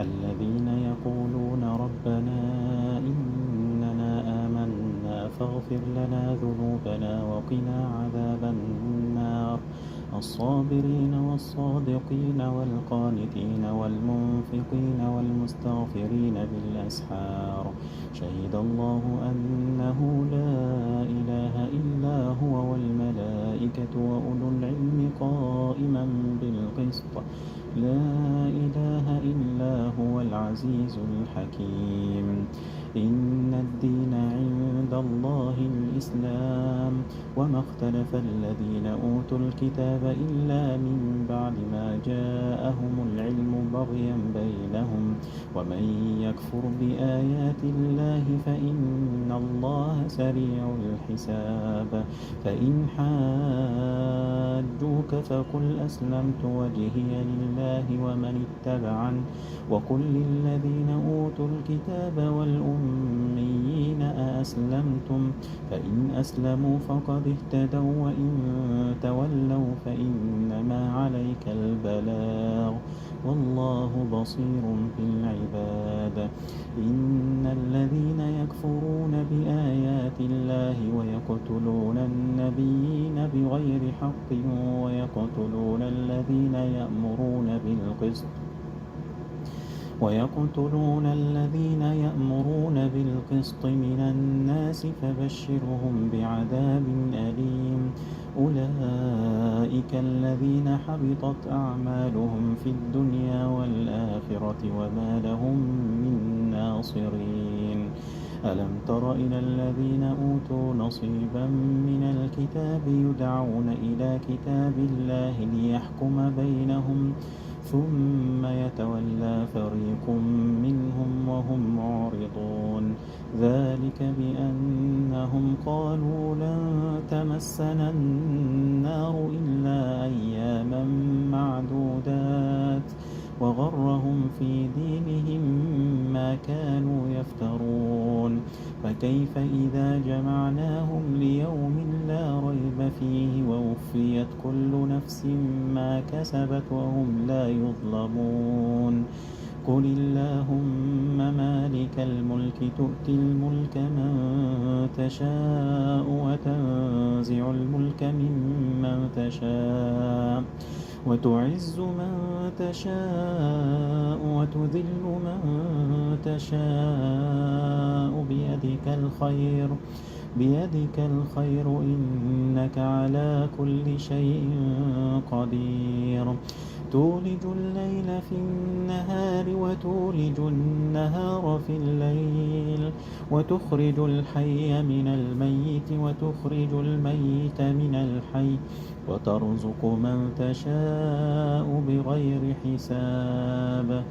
الذين يقولون ربنا إننا آمنا فاغفر لنا ذنوبنا وقنا عذاب النار الصابرين والصادقين والقانتين والمنفقين والمستغفرين بالأسحار شهد الله أنه لا إله إلا هو والملائكة وأولو العلم قائما بالقسط لا إله إلا هو العزيز الحكيم إن الدين عند الله الإسلام وما اختلف الذين أوتوا الكتاب إلا من بعد ما جاءهم العلم بغيا بينهم ومن يكفر بآيات الله فإن الله سريع الحساب فإن حاجوك فقل أسلمت وجهي لله ومن اتبعني وقل للذين أوتوا الكتاب والأميين أأسلمتم فإن أسلموا فقد اهتدوا وإن تولوا فإنما عليك البلاغ والله بصير بالعباد إن الذين يكفرون بآيات الله ويقتلون النبيين بغير حق ويقتلون الذين يأمرون بالقسط من الناس فبشرهم بعذاب أليم أولئك الذين حبطت أعمالهم في الدنيا والآخرة وما لهم من ناصرين ألم تر إلى الذين أوتوا نصيبا من الكتاب يدعون إلى كتاب الله ليحكم بينهم ثم يتولى فريق منهم وهم معرضون ذلك بأنهم قالوا لن تمسنا النار إلا أياما معدودات وغرهم في دينهم ما كانوا يفترون فكيف إذا جمعناهم ليوم لا ريب فيه ووفيت كل نفس ما كسبت وهم لا يظلمون قل اللهم مالك الملك تؤتي الملك من تشاء وتنزع الملك ممن تشاء وتعز من تشاء وتذل من تشاء بيدك الخير إنك على كل شيء قدير تولج الليل في النهار وتولج النهار في الليل وتخرج الحي من الميت وتخرج الميت من الحي وترزق من تشاء بغير حساب